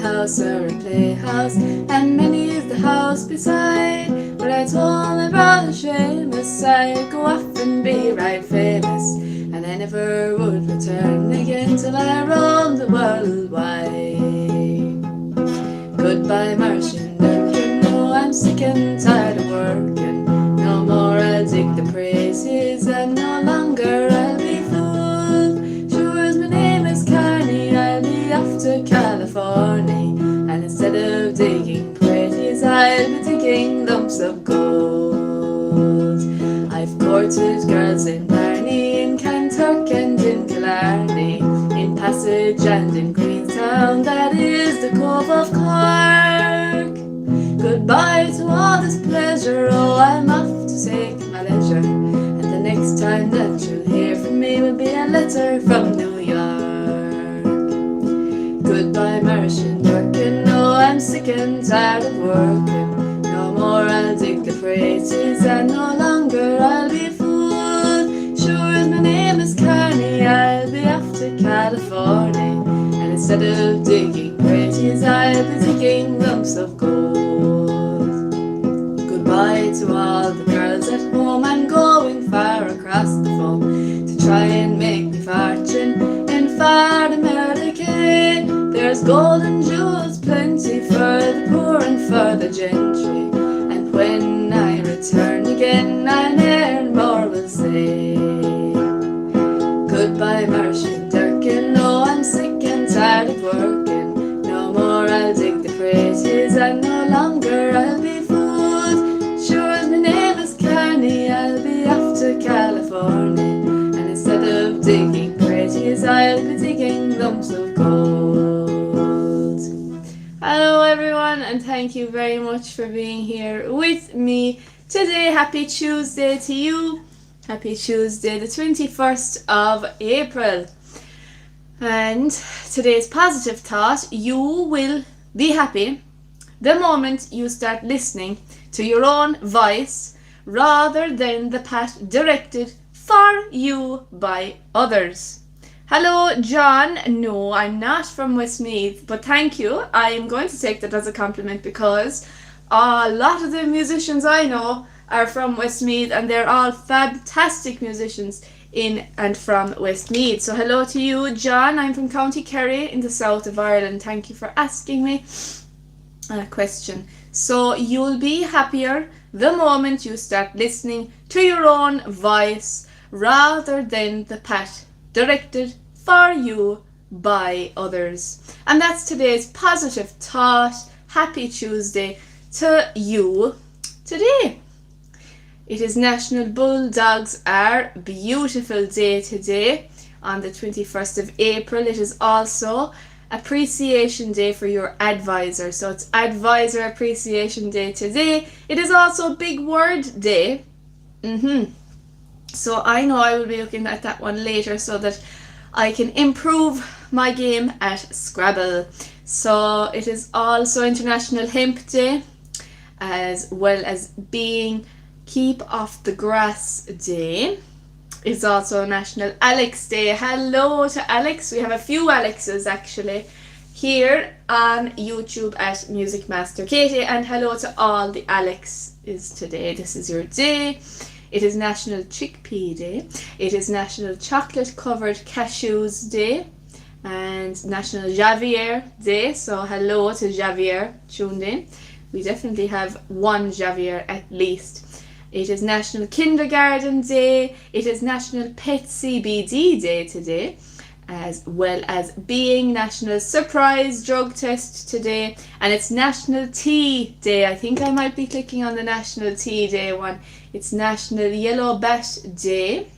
house or a playhouse, and many is the house beside. But I told my brother Seamus I'd go off and be right famous, and I never would return again till I roamed the world wide. Goodbye Martian Durkin, no, I'm sick and tired of working. No more I'll dig the praises, and no longer I'll be fooled. Sure as my name is Carney, I'll be off to California, and instead of digging praises, I'll be digging lumps of gold. I've courted girls in Barney, in Kanturk and in Killarney, in Passage and in Queenstown, that is the Cove of Cork. Goodbye to all this pleasure, oh, I'm off to take my leisure, and the next time that you'll hear from me will be a letter from New York. Goodbye Martian Durkin, no, I'm sick and tired of working. No more I'll dig the praises, and no longer I'll be fooled. Sure as my name is Carney, I'll be off to California, and instead of digging praises, I'll be digging lumps of gold. Goodbye to all the girls at home, I'm going far across the foam to try and make me fortune in far America. There's gold and jewels plenty for the poor and for the gentry, and when I return again I ne'er more will say. Goodbye Martian Durkin, no, I'm sick and tired of working. No more I'll dig the praises, and no longer I'll be fooled. Sure as my name is Carney, I'll be off to California, and instead of digging praises, I'll be digging lumps of gold. Hello everyone, and thank you very much for being here with me today. Happy Tuesday to you. Happy Tuesday, the 21st of April. And today's positive thought: you will be happy the moment you start listening to your own voice rather than the pat directed for you by others. Hello John, no, I'm not from Westmeath, but thank you. I'm going to take that as a compliment, because a lot of the musicians I know are from Westmeath, and they're all fantastic musicians in and from Westmeath. So hello to you John. I'm from County Kerry in the south of Ireland. Thank you for asking me a question. So you'll be happier the moment you start listening to your own voice rather than the pat directed for you by others. And that's today's positive thought. Happy Tuesday to you today. It is National Bulldogs Are Beautiful Day today on the 21st of April. It is also Appreciation Day for your advisor. So it's Advisor Appreciation Day today. It is also Big Word Day. So I know I will be looking at that one later so that I can improve my game at Scrabble. So it is also International Hemp Day, as well as being Keep Off the Grass Day. It's also National Alex Day. Hello to Alex. We have a few Alexes actually here on YouTube at musicmasterkt, and hello to all the Alexes today. This is your day. It is National Chickpea Day. It is National Chocolate Covered Cashews Day, and National Javier Day. So hello to Javier tuned in. We definitely have one Javier at least. It is National Kindergarten Day. It is National Pet CBD Day today, as well as being National Surprise Drug Test today. And it's National Tea Day. I think I might be clicking on the National Tea Day one. It's National Yellow Bat Day.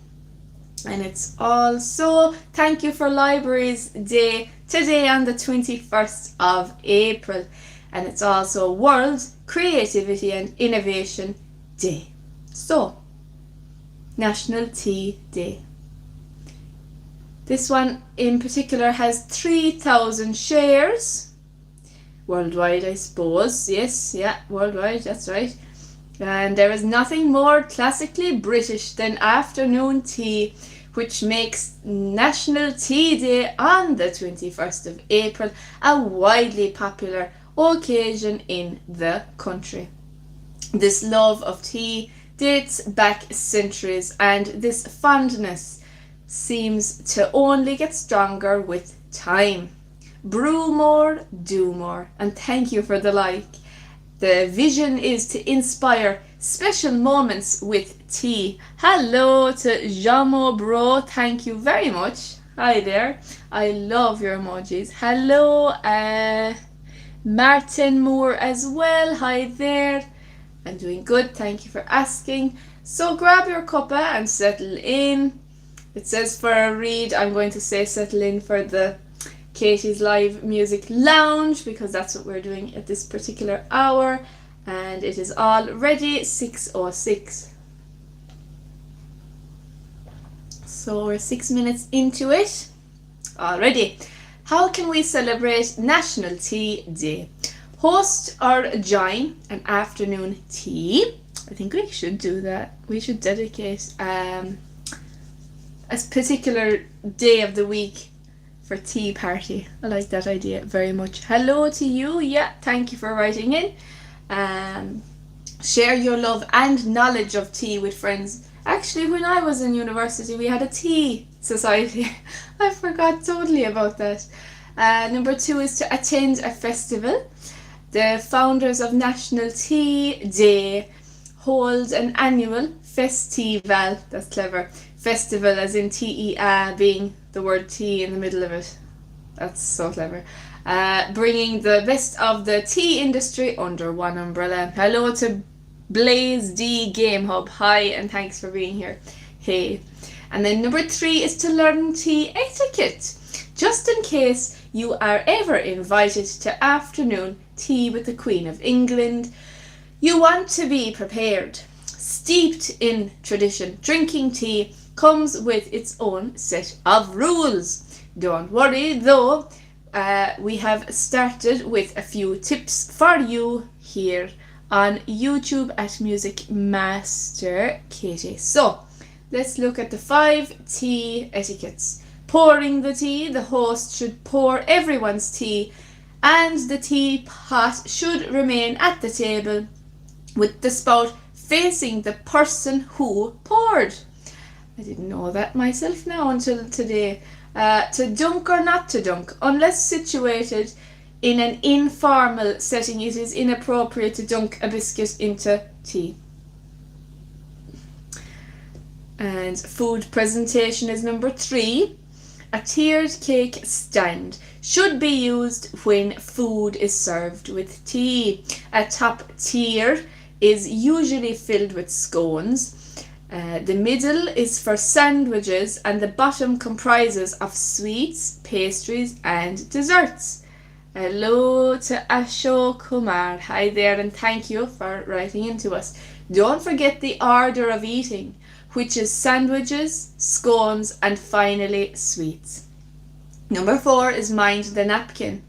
And it's also Thank You for Libraries Day today on the 21st of April. And it's also World Creativity and Innovation Day. So, National Tea Day. This one in particular has 3,000 shares. Worldwide, I suppose. Yes, yeah, worldwide, that's right. And there is nothing more classically British than afternoon tea, which makes National Tea Day on the 21st of April a widely popular occasion in the country. This love of tea dates back centuries, and this fondness seems to only get stronger with time. Brew more, do more, and thank you for the like. The vision is to inspire special moments with tea. Hello to Jamo Bro, thank you very much. Hi there, I love your emojis. Hello, Martin Moore as well, hi there. I'm doing good, thank you for asking. So grab your cuppa and settle in. It says for a read, I'm going to say settle in for the Katie's Live Music Lounge, because that's what we're doing at this particular hour, and it is already 6:06. So we're 6 minutes into it already. How can we celebrate National Tea Day? Host or join an afternoon tea. I think we should do that. We should dedicate a particular day of the week for tea party. I like that idea very much. Hello to you. Yeah, thank you for writing in. Share your love and knowledge of tea with friends. Actually, when I was in university, we had a tea society. I forgot totally about that. Number 2 is to attend a festival. The founders of National Tea Day hold an annual festival. That's clever. Festival as in T-E-A, being the word tea in the middle of it. That's so clever. Bringing the best of the tea industry under one umbrella. Hello to Blaze D Game Hub. Hi, and thanks for being here. Hey. And then number 3 is to learn tea etiquette. Just in case you are ever invited to afternoon tea with the Queen of England, you want to be prepared. Steeped in tradition, drinking tea comes with its own set of rules. Don't worry though, we have started with a few tips for you here on YouTube at musicmasterkt. So let's look at the 5 tea etiquettes. Pouring the tea. The host should pour everyone's tea, and the teapot should remain at the table with the spout facing the person who poured. I didn't know that myself now until today. To dunk or not to dunk. Unless situated in an informal setting, it is inappropriate to dunk a biscuit into tea. And food presentation is number 3. A tiered cake stand should be used when food is served with tea. A top tier is usually filled with scones. The middle is for sandwiches, and the bottom comprises of sweets, pastries and desserts. Hello to Ashok Kumar. Hi there, and thank you for writing into us. Don't forget the order of eating, which is sandwiches, scones and finally sweets. Number 4 is mind the napkin.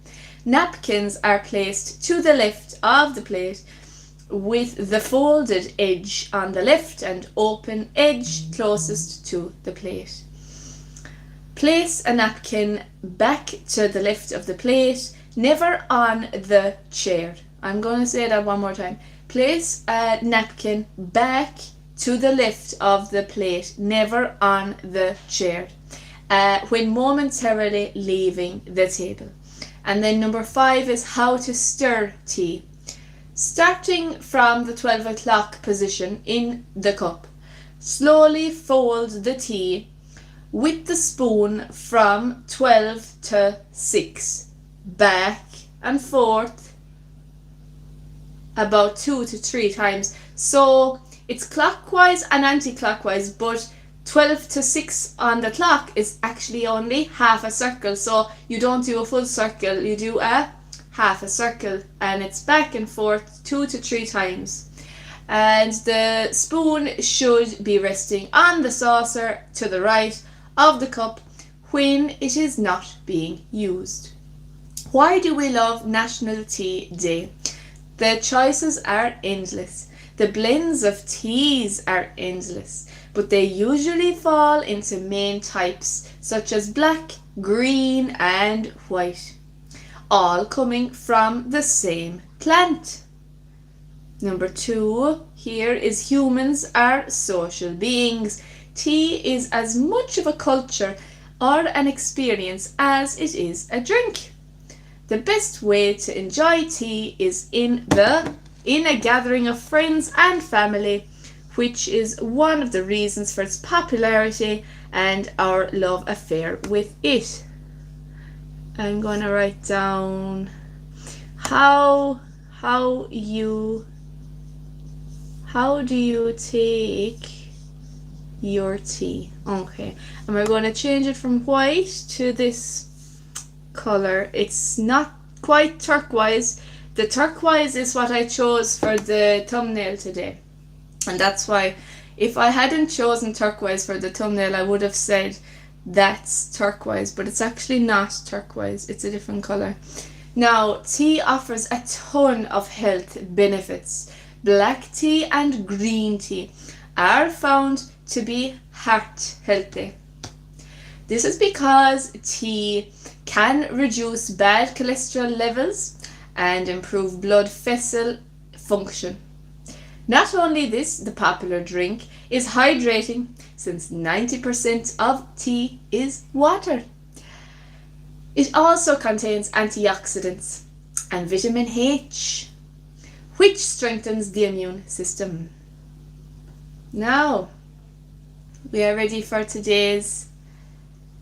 Napkins are placed to the left of the plate with the folded edge on the left and open edge closest to the plate. Place a napkin back to the left of the plate, never on the chair. I'm going to say that one more time. Place a napkin back to the left of the plate, never on the chair, when momentarily leaving the table. And then number 5 is how to stir tea. Starting from the 12 o'clock position in the cup, slowly fold the tea with the spoon from 12 to 6, back and forth about 2 to 3 times. So it's clockwise and anti-clockwise, but 12 to 6 on the clock is actually only half a circle. So you don't do a full circle, you do a half a circle, and it's back and forth 2 to 3 times. And the spoon should be resting on the saucer to the right of the cup when it is not being used. Why do we love National Tea Day? The choices are endless. The blends of teas are endless. but they usually fall into main types such as black, green and white, all coming from the same plant. Number 2 here is humans are social beings. Tea is as much of a culture or an experience as it is a drink. The best way to enjoy tea is in a gathering of friends and family, which is one of the reasons for its popularity and our love affair with it. I'm going to write down how do you take your tea? Okay, and we're going to change it from white to this color. It's not quite turquoise. The turquoise is what I chose for the thumbnail today, and that's why if I hadn't chosen turquoise for the thumbnail, I would have said that's turquoise, but it's actually not turquoise. It's a different color. Now, tea offers a ton of health benefits. Black tea and green tea are found to be heart healthy. This is because tea can reduce bad cholesterol levels and improve blood vessel function. Not only this, the popular drink is hydrating since 90% of tea is water. It also contains antioxidants and vitamin H, which strengthens the immune system. Now, we are ready for today's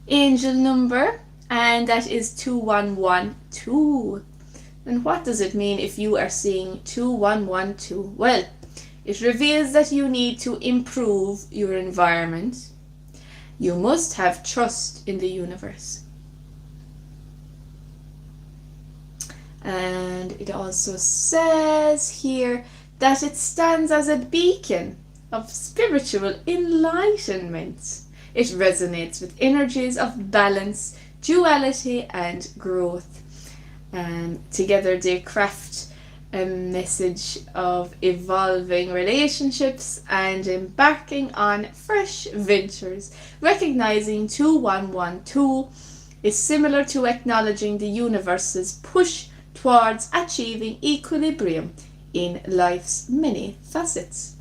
angel number, and that is 2112. And what does it mean if you are seeing 2112? Well, it reveals that you need to improve your environment. You must have trust in the universe. And it also says here that it stands as a beacon of spiritual enlightenment. It resonates with energies of balance, duality and growth. Together they craft a message of evolving relationships and embarking on fresh ventures. Recognizing 2112 is similar to acknowledging the universe's push towards achieving equilibrium in life's many facets.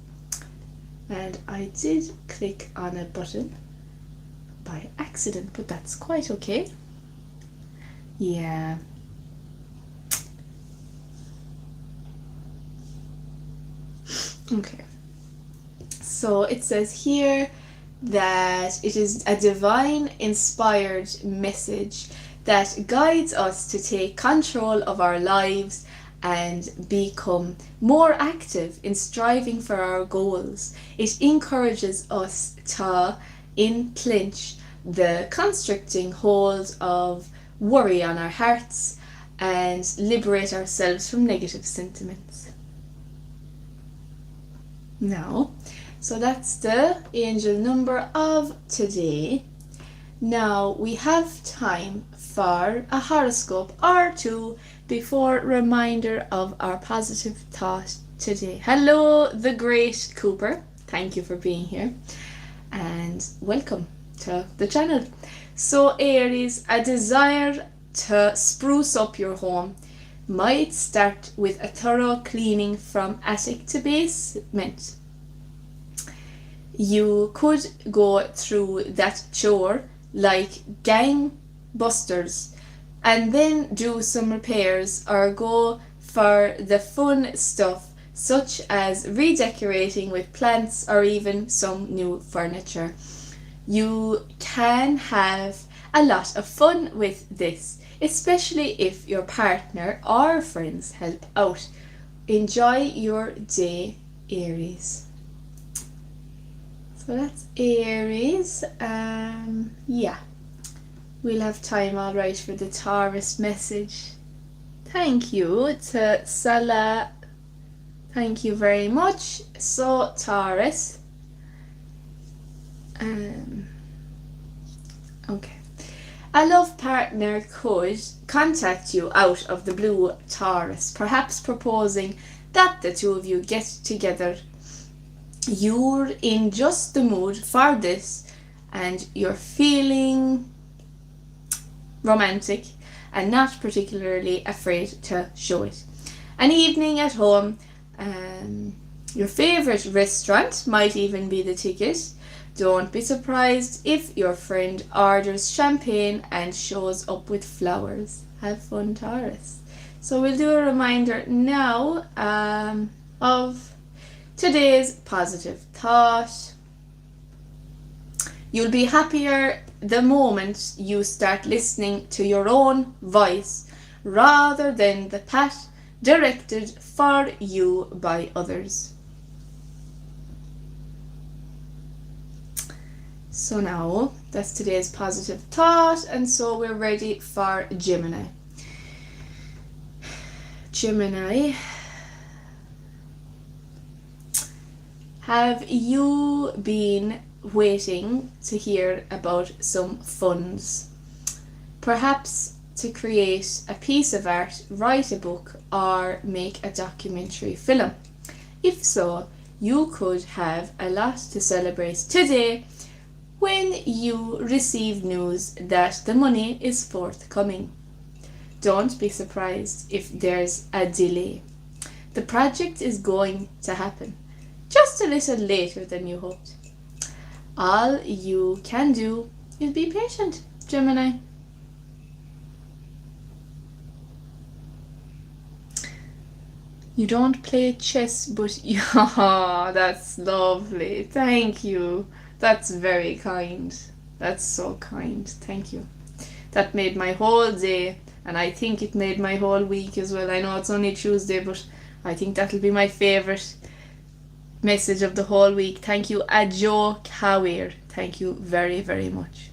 And I did click on a button by accident, but that's quite okay. Yeah. Okay. So it says here that it is a divine inspired message that guides us to take control of our lives and become more active in striving for our goals. It encourages us to clinch the constricting hold of worry on our hearts and liberate ourselves from negative sentiments. Now, so that's the angel number of today. Now we have time for a horoscope or two before reminder of our positive thought today. Hello, the great Cooper. Thank you for being here and welcome to the channel. So Aries, a desire to spruce up your home might start with a thorough cleaning from attic to basement. You could go through that chore like gangbusters and then do some repairs or go for the fun stuff such as redecorating with plants or even some new furniture. You can have a lot of fun with this, especially if your partner or friends help out. Enjoy your day, Aries. So that's Aries. Yeah, we'll have time all right for the Taurus message. Thank you to Salah. Thank you very much. So Taurus. Okay. A love partner could contact you out of the blue, Taurus, perhaps proposing that the two of you get together you're in just the mood for this and you're feeling romantic and not particularly afraid to show it. An evening at home, your favourite restaurant might even be the ticket. Don't be surprised if your friend orders champagne and shows up with flowers. Have fun, Taurus. So we'll do a reminder now of today's positive thought. You'll be happier the moment you start listening to your own voice rather than the pat directed for you by others. So now that's today's positive thought, and so we're ready for Gemini. Gemini, have you been waiting to hear about some funds? Perhaps to create a piece of art, write a book, or make a documentary film. If so, you could have a lot to celebrate today when you receive news that the money is forthcoming. Don't be surprised if there's a delay. The project is going to happen, just a little later than you hoped. All you can do is be patient, Gemini. You don't play chess, but yeah, that's lovely. Thank you. That's very kind. That's so kind. Thank you. That made my whole day, and I think it made my whole week as well. I know it's only Tuesday, but I think that'll be my favourite message of the whole week. Thank you, Ajo Kawir. Thank you very, very much.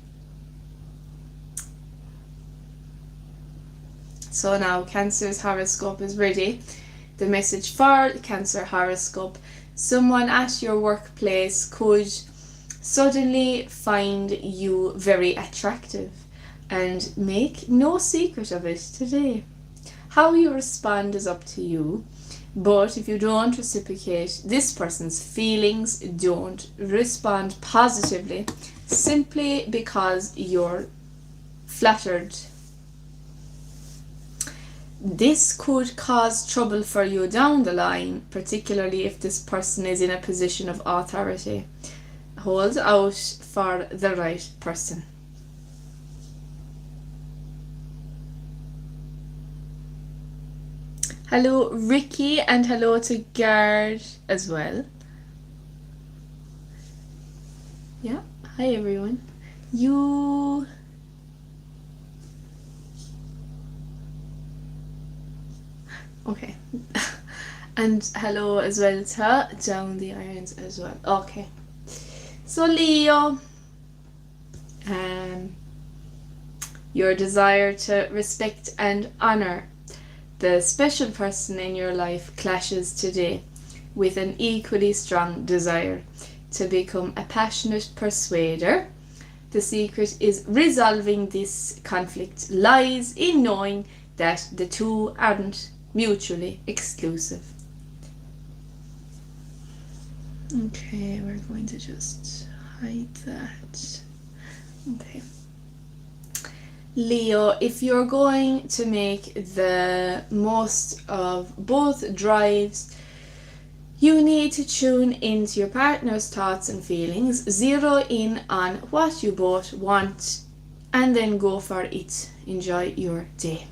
So now Cancer's horoscope is ready. The message for Cancer horoscope: someone at your workplace could suddenly find you very attractive, and make no secret of it today. How you respond is up to you, but if you don't reciprocate this person's feelings, don't respond positively simply because you're flattered. This could cause trouble for you down the line, particularly if this person is in a position of authority. Hold out for the right person. Hello Ricky, and hello to Gard as well. Yeah, hi everyone. Okay. And hello as well to Down the Irons as well. Okay. So Leo, your desire to respect and honor the special person in your life clashes today with an equally strong desire to become a passionate persuader. The secret is resolving this conflict lies in knowing that the two aren't mutually exclusive. Okay, we're going to just hide that. Okay. Leo, if you're going to make the most of both drives, you need to tune into your partner's thoughts and feelings, zero in on what you both want, and then go for it. Enjoy your day.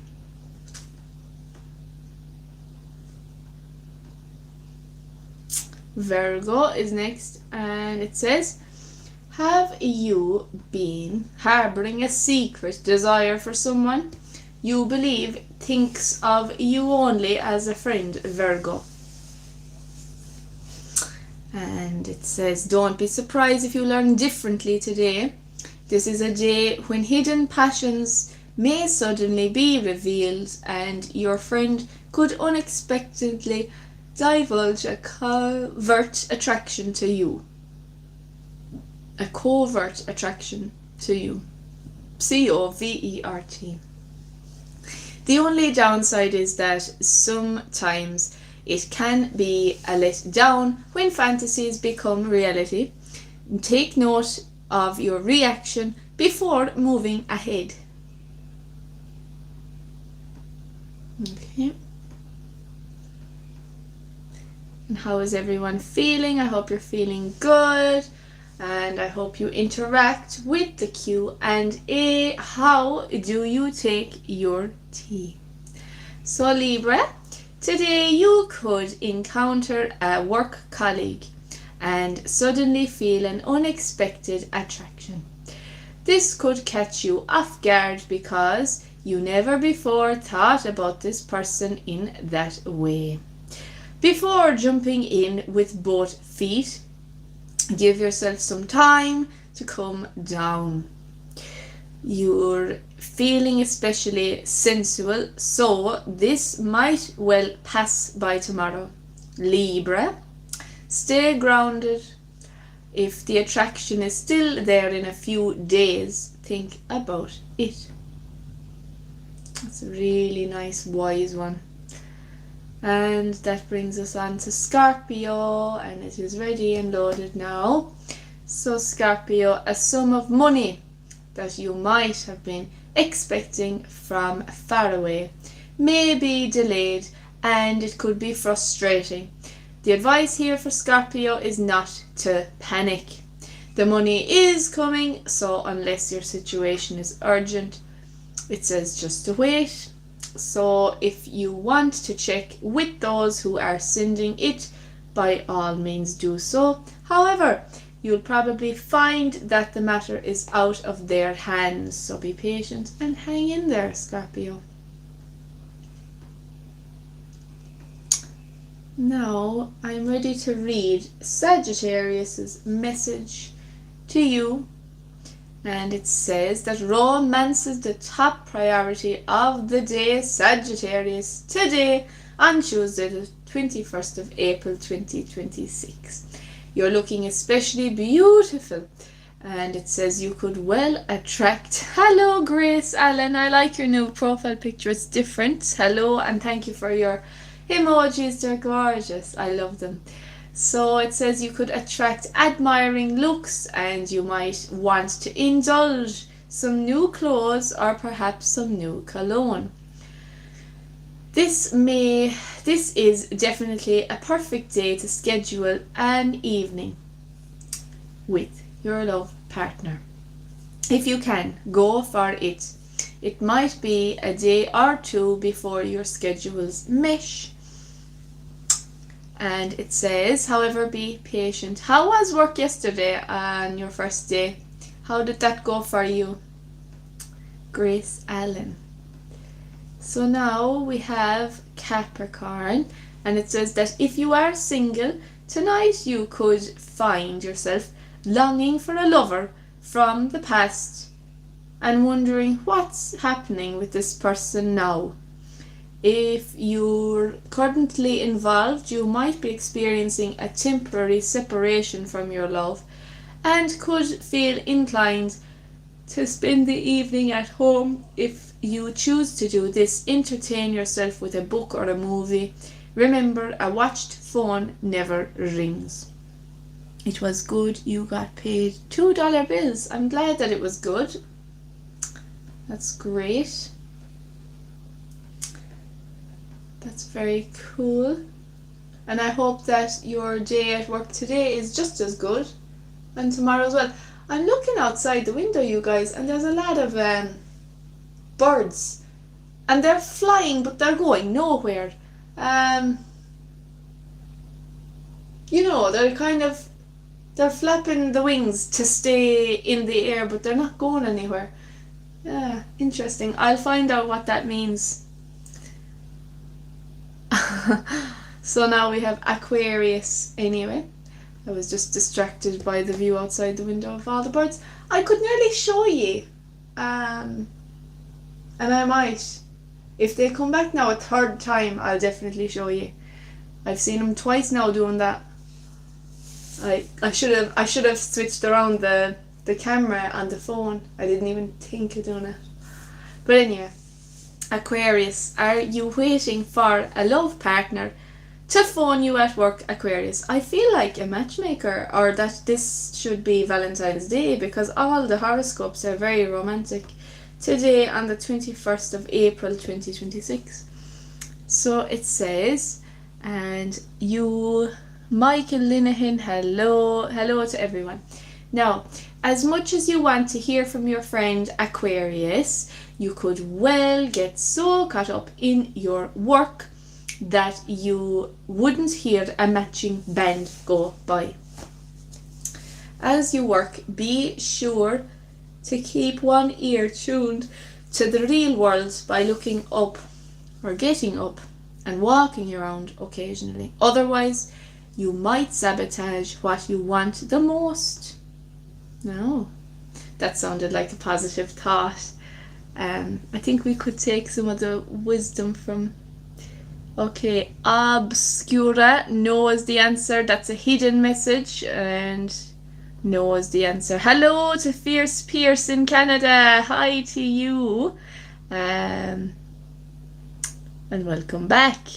Virgo is next, and it says, have you been harboring a secret desire for someone you believe thinks of you only as a friend, Virgo? And it says, don't be surprised if you learn differently today. This is a day when hidden passions may suddenly be revealed, and your friend could unexpectedly divulge a covert attraction to you. A covert attraction to you. COVERT. The only downside is that sometimes It can be a letdown when fantasies become reality. Take note of your reaction before moving ahead. Okay. And how is everyone feeling? I hope you're feeling good, and I hope you interact with the Q&A. How do you take your tea? So Libra, today you could encounter a work colleague and suddenly feel an unexpected attraction. This could catch you off guard because you never before thought about this person in that way. Before jumping in with both feet, give yourself some time to calm down. You're feeling especially sensual, so this might well pass by tomorrow. Libra, stay grounded. If the attraction is still there in a few days, think about it. That's a really nice, wise one. And that brings us on to Scorpio, and it is ready and loaded now. So Scorpio, a sum of money that you might have been expecting from far away may be delayed, and it could be frustrating. The advice here for Scorpio is not to panic. The money is coming, so unless your situation is urgent, it says just to wait. So if you want to check with those who are sending it, by all means do so. However, you'll probably find that the matter is out of their hands, so be patient and hang in there, Scorpio. Now I'm ready to read Sagittarius's message to you. And it says that romance is the top priority of the day, Sagittarius, today on Tuesday the 21st of April 2026. You're looking especially beautiful, and it says you could well attract. Hello Grace Allen, I like your new profile picture, it's different. Hello, and thank you for your emojis, they're gorgeous, I love them. So it says you could attract admiring looks, and you might want to indulge some new clothes or perhaps some new cologne. This is definitely a perfect day to schedule an evening with your love partner. If you can, go for it. It might be a day or two before your schedules mesh. And it says, however, be patient. How was work yesterday on your first day? How did that go for you? Grace Allen. So now we have Capricorn, and it says that if you are single, tonight you could find yourself longing for a lover from the past and wondering what's happening with this person now. If you're currently involved, you might be experiencing a temporary separation from your love and could feel inclined to spend the evening at home. If you choose to do this, entertain yourself with a book or a movie. Remember, a watched phone never rings. It was good you got paid $2 bills. I'm glad that it was good. That's great. That's very cool. And I hope that your day at work today is just as good, and tomorrow as well. I'm looking outside the window, you guys, and there's a lot of birds, and they're flying but they're going nowhere. They're flapping the wings to stay in the air, but they're not going anywhere. Yeah, interesting. I'll find out what that means. So now we have Aquarius. Anyway, I was just distracted by the view outside the window of all the birds. I could nearly show you, and I might. If they come back now a third time, I'll definitely show you. I've seen them twice now doing that. I should have switched around the camera on the phone. I didn't even think of doing it. But anyway, Aquarius, are you waiting for a love partner to phone you at work, Aquarius. I feel like a matchmaker, or that this should be Valentine's Day, because all the horoscopes are very romantic today on the 21st of April 2026. So it says, and you, Michael Linehan, hello to everyone. Now, as much as you want to hear from your friend Aquarius, you could well get so caught up in your work that you wouldn't hear a matching band go by. As you work, be sure to keep one ear tuned to the real world by looking up or getting up and walking around occasionally. Otherwise, you might sabotage what you want the most. No, that sounded like a positive thought. I think we could take some of the wisdom from... Okay, Obscura knows the answer. That's a hidden message, and knows the answer. Hello to Fierce Pierce in Canada. Hi to you. And welcome back.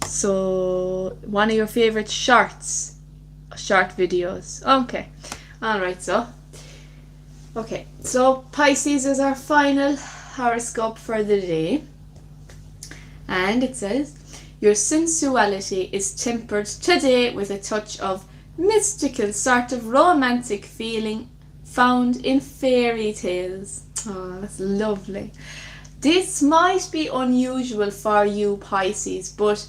So, one of your favorite short videos. Okay, alright, okay, so Pisces is our final horoscope for the day, and it says, your sensuality is tempered today with a touch of mystical sort of romantic feeling found in fairy tales. Oh, that's lovely. This might be unusual for you, Pisces, but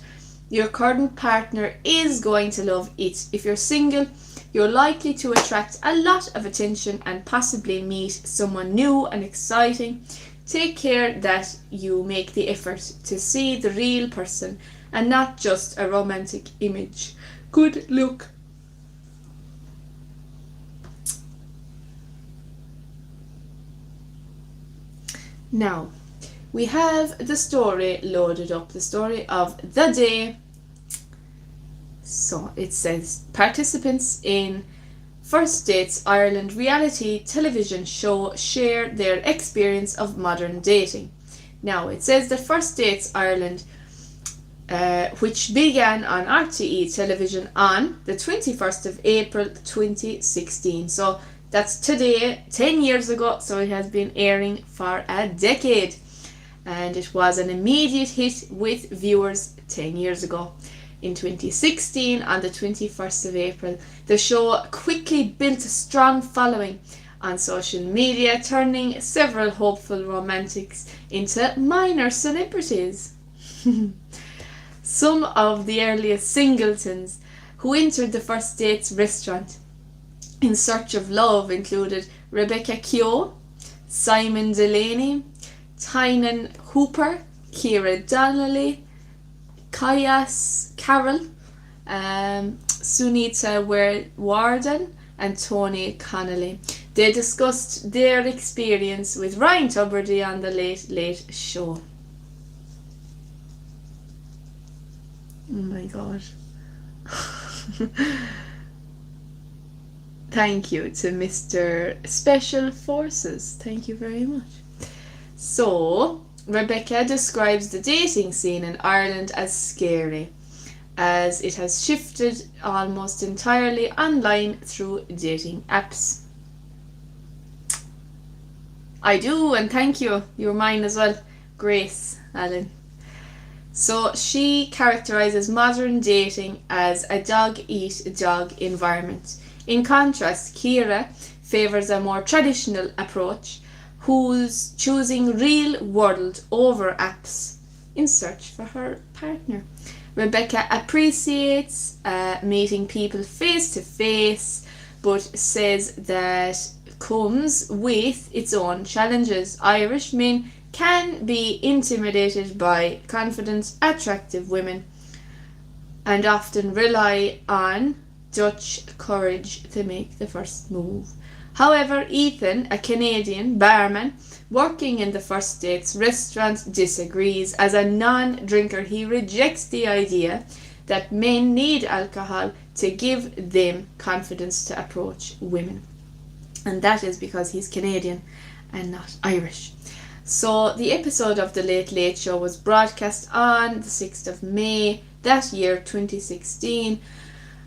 your current partner is going to love it. If you're single, you're likely to attract a lot of attention and possibly meet someone new and exciting. Take care that you make the effort to see the real person and not just a romantic image. Good luck. Now, we have the story loaded up, the story of the day. So it says, participants in First Dates Ireland reality television show share their experience of modern dating. Now it says that First Dates Ireland, which began on RTE television on the 21st of April 2016. So that's today, 10 years ago, so it has been airing for a decade. And it was an immediate hit with viewers 10 years ago. In 2016, on the 21st of April, the show quickly built a strong following on social media, turning several hopeful romantics into minor celebrities. Some of the earliest singletons who entered the First Dates restaurant in search of love included Rebecca Keogh, Simon Delaney, Tynan Hooper, Ciara Donnelly, Kayas Carroll, Sunita Warden, and Tony Connolly. They discussed their experience with Ryan Tubridy on the Late Late Show. Oh my god. Thank you to Mr. Special Forces. Thank you very much. So, Rebecca describes the dating scene in Ireland as scary, as it has shifted almost entirely online through dating apps. I do, and thank you. You're mine as well, Grace Allen. So she characterises modern dating as a dog-eat-dog environment. In contrast, Ciara favours a more traditional approach, who's choosing real world over apps in search for her partner. Rebecca appreciates meeting people face to face, but says that comes with its own challenges. Irish men can be intimidated by confident, attractive women and often rely on Dutch courage to make the first move. However, Ethan, a Canadian barman working in the First Dates restaurant, disagrees. As a non-drinker, he rejects the idea that men need alcohol to give them confidence to approach women. And that is because he's Canadian and not Irish. So the episode of The Late Late Show was broadcast on the 6th of May that year, 2016,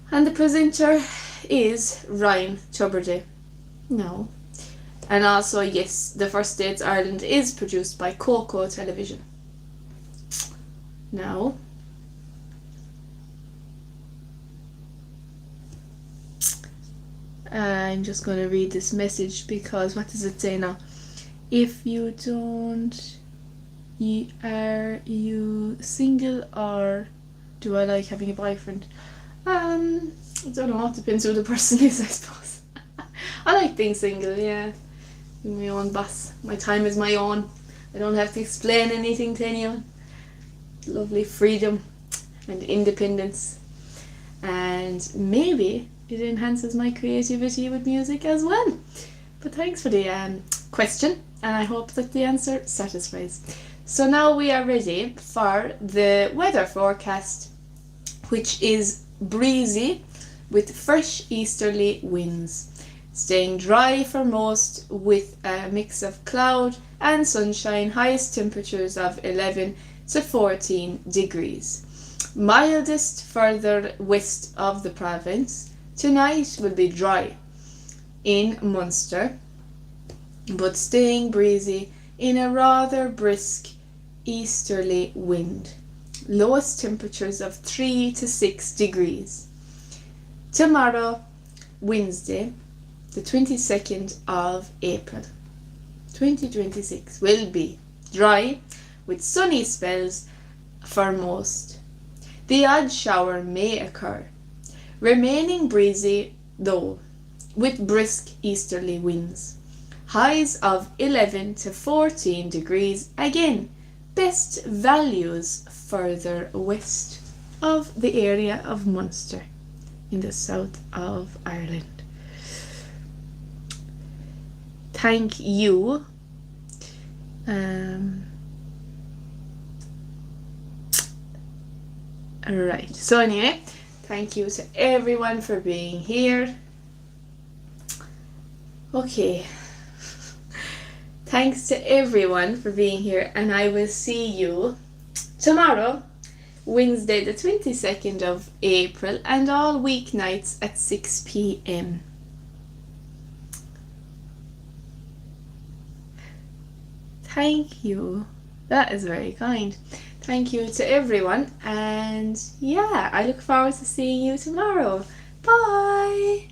and the presenter is Ryan Tubridy. No. And also, yes, The First Dates Ireland is produced by Coco Television. Now, I'm just going to read this message because what does it say now? If you don't, are you single or do I like having a boyfriend? I don't know, it depends who the person is, I suppose. I like being single, yeah. I'm my own boss. My time is my own. I don't have to explain anything to anyone. Lovely freedom and independence. And maybe it enhances my creativity with music as well. But thanks for the question, and I hope that the answer satisfies. So now we are ready for the weather forecast, which is breezy with fresh easterly winds, staying dry for most with a mix of cloud and sunshine, highest temperatures of 11 to 14 degrees. Mildest further west of the province. Tonight will be dry in Munster, but staying breezy in a rather brisk easterly wind. Lowest temperatures of 3 to 6 degrees. Tomorrow, Wednesday, the 22nd of April, 2026, will be dry with sunny spells for most. The odd shower may occur, remaining breezy though, with brisk easterly winds. Highs of 11 to 14 degrees, again, best values further west of the area of Munster in the south of Ireland. Thank you. Alright, so anyway, thank you to everyone for being here. Okay. Thanks to everyone for being here, and I will see you tomorrow, Wednesday the 22nd of April, and all weeknights at 6 p.m. Thank you. That is very kind. Thank you to everyone, and yeah, I look forward to seeing you tomorrow. Bye!